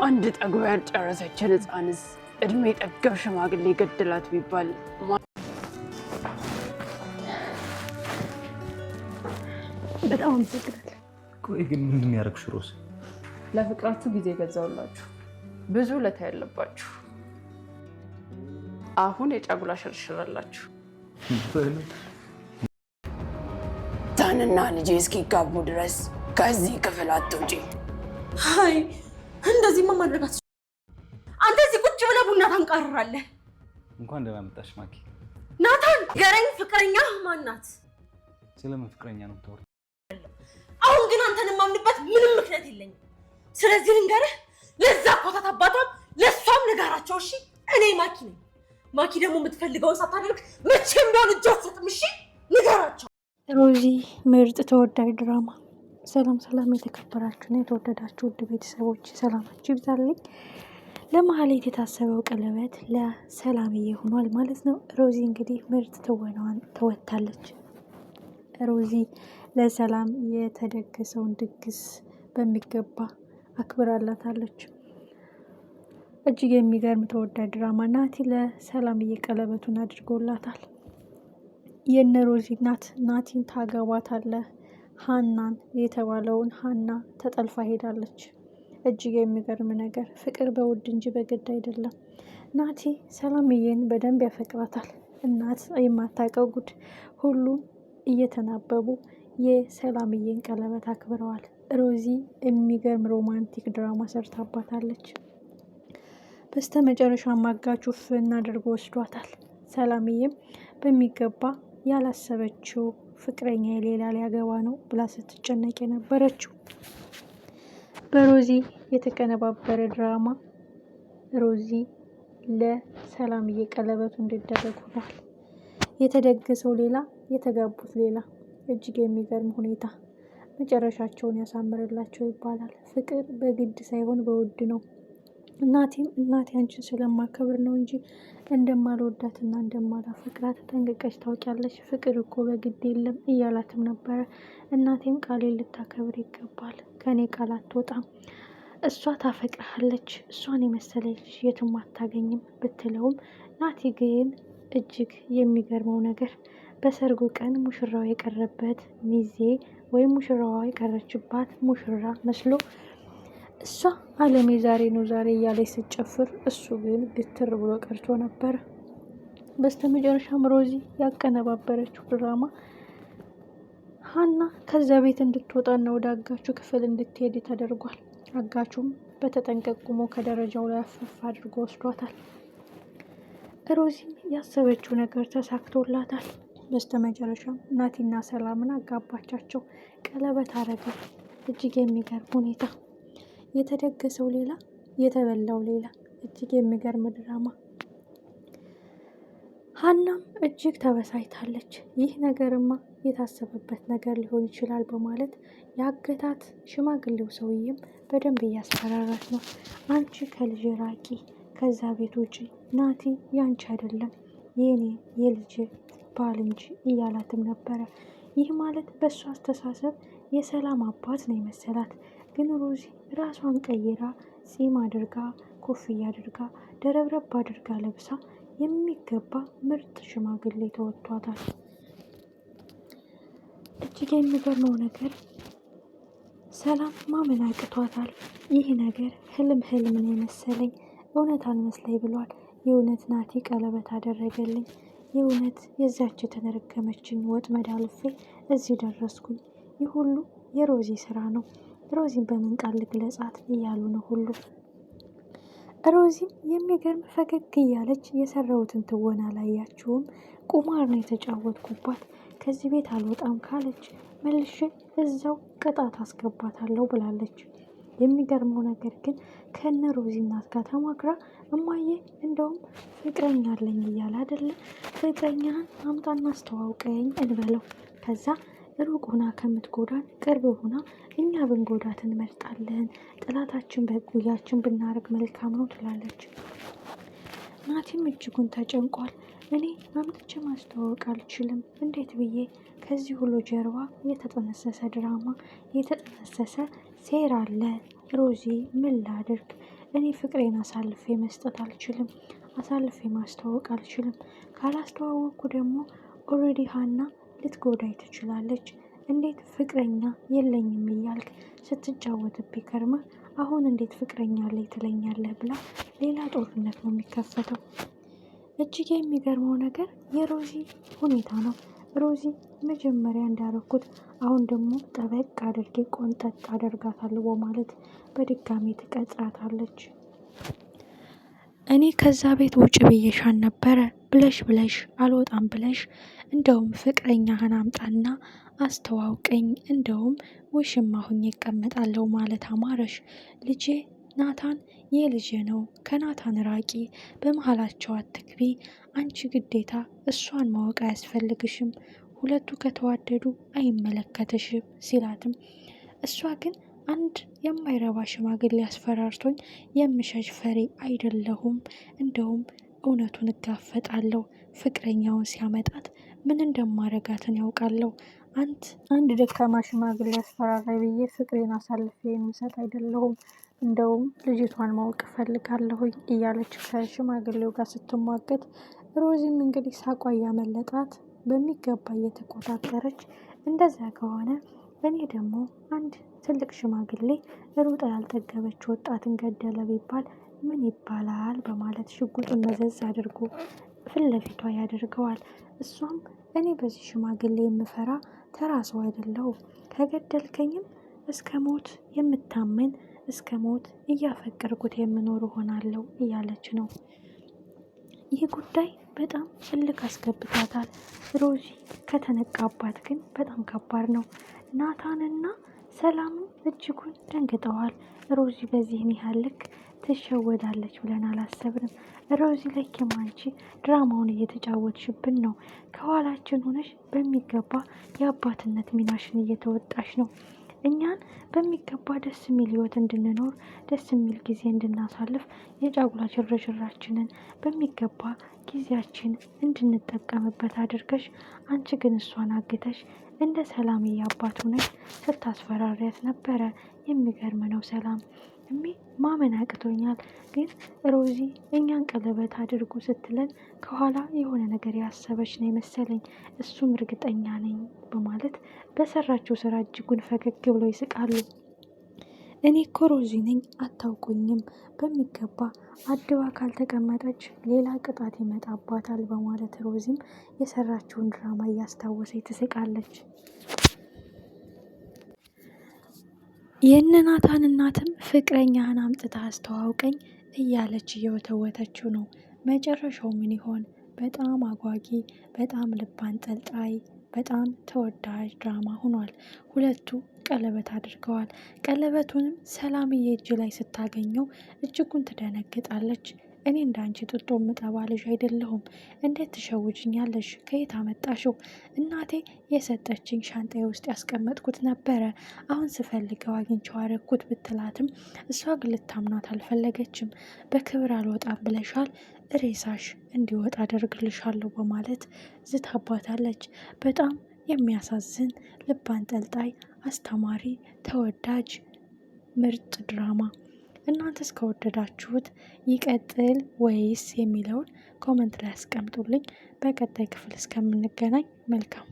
አንድ ጠግባ ያልጨረሰችን ሕፃንስ እድሜ ጠገብ ሽማግሌ ገደላት ቢባል በጣም አመሰግናለሁ። ቆይ ግን ምንድን ያደረግሽ ሮዝ? ለፍቅራችሁ ጊዜ ገዛውላችሁ ብዙ ለታ ያለባችሁ አሁን የጫጉላ ሽርሽራላችሁ ታንና ልጄ እስኪጋቡ ድረስ ከዚህ ክፍል አትውጪ። አይ እንደዚህማ ማድረጋት አንተ እዚህ ቁጭ ብለህ ቡና ታንቃርራለህ። እንኳን ደህና መጣሽ ማኪ። ናታን ገረኝ ፍቅረኛ ማናት? ስለምን ፍቅረኛ ነው የምታወራው? አሁን ግን አንተን የማምንበት ምንም ምክንያት የለኝም። ስለዚህ ልንገርህ፣ ለዛ ኮታት አባቷም ለሷም ንገራቸው እሺ። እኔ ማኪ ነኝ። ማኪ ደግሞ የምትፈልገውን ሳታደርግ መቼም ቢሆን እጅ አትሰጥም እሺ። ንገራቸው። ሮዚ ምርጥ ተወዳጅ ድራማ። ሰላም ሰላም፣ የተከበራችሁና የተወደዳችሁ ውድ ቤተሰቦች ሰላማችሁ ይብዛልኝ። ለማህሌት የታሰበው ቀለበት ለሰላምዬ ሆኗል ማለት ነው። ሮዚ እንግዲህ ምርጥ ትወናዋን ተወታለች። ሮዚ ለሰላም የተደገሰውን ድግስ በሚገባ አክብራላታለች። እጅግ የሚገርም ተወዳጅ ድራማ። ናቲ ለሰላምዬ ቀለበቱን አድርጎላታል። የነ ሮዚ እናት ናቲን ታገባታለህ ሀናን የተባለውን ሀና ተጠልፋ ሄዳለች። እጅግ የሚገርም ነገር፣ ፍቅር በውድ እንጂ በግድ አይደለም። ናቲ ሰላምዬን በደንብ ያፈቅራታል። እናት የማታውቀው ጉድ፣ ሁሉም እየተናበቡ የሰላምዬን ቀለበት አክብረዋል። ሮዚ የሚገርም ሮማንቲክ ድራማ ሰርታባታለች። በስተ መጨረሻ ማጋቹ ፍና አድርጎ ወስዷታል። ሰላምዬም በሚገባ ያላሰበችው ፍቅረኛ የሌላ ሊያገባ ነው ብላ ስትጨነቅ የነበረችው በሮዚ የተቀነባበረ ድራማ ሮዚ ለሰላምዬ ቀለበቱ እንዲደረግ ሆኗል። የተደገሰው ሌላ፣ የተጋቡት ሌላ። እጅግ የሚገርም ሁኔታ። መጨረሻቸውን ያሳምርላቸው ይባላል። ፍቅር በግድ ሳይሆን በውድ ነው። እናቴም እናቴ አንቺን ስለማከብር ነው እንጂ እንደማልወዳትና እንደማላፈቅራት ጠንቅቀሽ ታውቂያለሽ። ፍቅር እኮ በግድ የለም እያላትም ነበረ። እናቴም ቃሌን ልታከብር ይገባል፣ ከኔ ቃል አትወጣም፣ እሷ ታፈቅርሃለች፣ እሷን የመሰለች ልጅ የትም አታገኝም ብትለውም ናቲ ግን እጅግ የሚገርመው ነገር በሰርጉ ቀን ሙሽራው የቀረበት ሚዜ ወይም ሙሽራዋ የቀረችባት ሙሽራ መስሎ እሷ አለሜ ዛሬ ነው ዛሬ እያለች ስትጨፍር እሱ ግን ግትር ብሎ ቀርቶ ነበር። በስተመጨረሻም ሮዚ ያቀነባበረችው ድራማ ሀና ከዛ ቤት እንድትወጣና ወደ አጋቹ ክፍል እንድትሄድ ተደርጓል። አጋቹም በተጠንቀቅ ቆሞ ከደረጃው ላይ አፈፍ አድርጎ ወስዷታል። ሮዚም ያሰበችው ነገር ተሳክቶላታል። በስተመጨረሻም ናቲና ሰላምን አጋባቻቸው፣ ቀለበት አረገ። እጅግ የሚገርም ሁኔታ። የተደገሰው ሌላ፣ የተበላው ሌላ። እጅግ የሚገርም ድራማ። ሀናም እጅግ ተበሳጭታለች። ይህ ነገርማ የታሰበበት ነገር ሊሆን ይችላል በማለት ያገታት ሽማግሌው ሰውዬም በደንብ እያስፈራራት ነው። አንቺ ከልጅ ራቂ፣ ከዛ ቤት ውጪ፣ ናቲ ያንቺ አይደለም የኔ የልጅ ባል እንጂ እያላትም ነበረ። ይህ ማለት በእሱ አስተሳሰብ የሰላም አባት ነው የመሰላት። ግን ሮዚ ራሷን ቀይራ ጺም አድርጋ ኮፍያ አድርጋ ደረብረብ አድርጋ ለብሳ የሚገባ ምርጥ ሽማግሌ ተወጥቷታል። እጅግ የሚገርመው ነገር ሰላም ማመን አቅቷታል። ይህ ነገር ህልም ነው የመሰለኝ፣ እውነት አልመስለኝ ብሏል። የእውነት ናቲ ቀለበት አደረገልኝ፣ የእውነት የዛች የተረገመችኝ ወጥመድ አልፌ እዚህ ደረስኩኝ። ይህ ሁሉ የሮዚ ስራ ነው። ሮዚን በምን ቃል ልግለጻት እያሉ ነው ሁሉ። ሮዚም የሚገርም ፈገግ እያለች የሰራሁትን ትወና አላያችሁም? ቁማር ነው የተጫወትኩባት፣ ከዚህ ቤት አልወጣም ካለች መልሼ እዛው ቅጣት አስገባታለሁ ብላለች። የሚገርመው ነገር ግን ከነ ሮዚ እናት ጋር ተማክራ እማዬ እንደውም ፍቅረኛ አለኝ እያለ አይደለ፣ ፍቅረኛህን አምጣና አስተዋውቀኝ እንበለው፣ ከዛ ሩቅ ሆና ከምትጎዳን ቅርብ ሆና እኛ ብንጎዳት እንመርጣለን፣ ጥላታችን በጉያችን ብናረግ መልካም ነው ትላለች። ናቲም እጅጉን ተጨንቋል። እኔ አምጥቼ ማስተዋወቅ አልችልም፣ እንዴት ብዬ? ከዚህ ሁሉ ጀርባ የተጠነሰሰ ድራማ፣ የተጠነሰሰ ሴራ አለ። ሮዚ ምን ላድርግ? እኔ ፍቅሬን አሳልፌ መስጠት አልችልም፣ አሳልፌ ማስተዋወቅ አልችልም። ካላስተዋወቅኩ ደግሞ ኦልሬዲ ሀና ልትጎዳይ ትችላለች። እንዴት ፍቅረኛ የለኝም እያልክ ስትጫወትብኝ ከርመህ አሁን እንዴት ፍቅረኛ ላይ ትለኛለህ ብላ ሌላ ጦርነት ነው የሚከፈተው። እጅግ የሚገርመው ነገር የሮዚ ሁኔታ ነው። ሮዚ መጀመሪያ እንዳረኩት አሁን ደግሞ ጠበቅ አድርጌ ቆንጠጥ አደርጋታለሁ በማለት በድጋሚ ትቀጥራታለች። እኔ ከዛ ቤት ውጭ ብዬሻን ነበረ ብለሽ አልወጣም ብለሽ እንደውም ፍቅረኛህን አምጣና አስተዋውቀኝ፣ እንደውም ውሽማ ሁኜ እቀመጣለሁ ማለት አማረሽ። ልጄ ናታን የልጄ ነው፣ ከናታን ራቂ፣ በመሀላቸው አትግቢ፣ አንቺ ግዴታ እሷን ማወቅ አያስፈልግሽም፣ ሁለቱ ከተዋደዱ አይመለከትሽም ሲላትም እሷ ግን አንድ የማይረባ ሽማግሌ አስፈራርቶኝ የምሸሽ ፈሪ አይደለሁም፣ እንደውም እውነቱን እጋፈጣለሁ፣ ፍቅረኛውን ሲያመጣት ምን እንደማረጋትን ያውቃለሁ። አንድ ደካማ ሽማግሌ አስፈራራይ ብዬ ፍቅሬን አሳልፌ የምሰጥ አይደለሁም፣ እንደውም ልጅቷን ማወቅ እፈልጋለሁኝ እያለች ከሽማግሌው ጋር ስትሟገት፣ ሮዚም እንግዲህ ሳቋ እያመለጣት በሚገባ እየተቆጣጠረች፣ እንደዛ ከሆነ እኔ ደግሞ አንድ ትልቅ ሽማግሌ ሩጣ ያልጠገበች ወጣትን ገደለ ቢባል ምን ይባላል በማለት ሽጉጡን መዘዝ አድርጎ ፊት ለፊቷ ያደርገዋል። እሷም እኔ በዚህ ሽማግሌ የምፈራ ተራ ሰው አይደለሁም፣ ከገደልከኝም እስከ ሞት የምታመን እስከ ሞት እያፈቀርኩት የምኖር ሆናለሁ እያለች ነው። ይህ ጉዳይ በጣም እልክ አስገብቷታል። ሮዚ ከተነቃባት ግን በጣም ከባድ ነው። ናታንና ሰላምም እጅጉን ደንግጠዋል። ሮዚ በዚህን ያህል ልክ ትሸወዳለች ብለን አላሰብንም። ሮዚ ለኪም አንቺ ድራማውን እየተጫወትሽብን ነው። ከኋላችን ሆነሽ በሚገባ የአባትነት ሚናሽን እየተወጣሽ ነው። እኛን በሚገባ ደስ የሚል ህይወት እንድንኖር ደስ የሚል ጊዜ እንድናሳልፍ የጫጉላ ሽርሽራችንን በሚገባ ጊዜያችን እንድንጠቀምበት አድርገሽ፣ አንቺ ግን እሷን አግተሽ እንደ ሰላም አባት ሆነሽ ስታስፈራሪያት ነበረ። የሚገርም ነው። ሰላም ማመን አቅቶኛል። ግን ሮዚ እኛን ቀለበት አድርጉ ስትለን ከኋላ የሆነ ነገር ያሰበች ነው የመሰለኝ፣ እሱም እርግጠኛ ነኝ በማለት በሰራችው ስራ እጅጉን ፈገግ ብለው ይስቃሉ። እኔ እኮ ሮዚ ነኝ አታውቁኝም፣ በሚገባ አድባ ካልተቀመጠች ሌላ ቅጣት ይመጣባታል በማለት ሮዚም የሰራችውን ድራማ እያስታወሰች ትስቃለች። የእነናታን እናትም ፍቅረኛህን አምጥታ አስተዋውቀኝ እያለች እየወተወተችው ነው። መጨረሻው ምን ይሆን? በጣም አጓጊ፣ በጣም ልብ አንጠልጣይ፣ በጣም ተወዳጅ ድራማ ሆኗል። ሁለቱ ቀለበት አድርገዋል። ቀለበቱንም ሰላምዬ እጅ ላይ ስታገኘው እጅጉን ትደነግጣለች። እኔ እንዳንቺ ጥጦ ምጠባ ልጅ አይደለሁም፣ እንዴት ትሸውጅኛለሽ? ከየት አመጣሽው? እናቴ የሰጠችኝ ሻንጣዬ ውስጥ ያስቀመጥኩት ነበረ፣ አሁን ስፈልገው አግኝቼው አረግኩት ብትላትም እሷ ግን ልታምናት አልፈለገችም። በክብር አልወጣም ብለሻል፣ ሬሳሽ እንዲወጣ አደርግልሻለሁ በማለት ዝታባታለች። በጣም የሚያሳዝን ልብ አንጠልጣይ፣ አስተማሪ፣ ተወዳጅ ምርጥ ድራማ። እናንተስ ከወደዳችሁት ይቀጥል ወይስ የሚለውን ኮመንት ላይ አስቀምጡልኝ። በቀጣይ ክፍል እስከምንገናኝ መልካም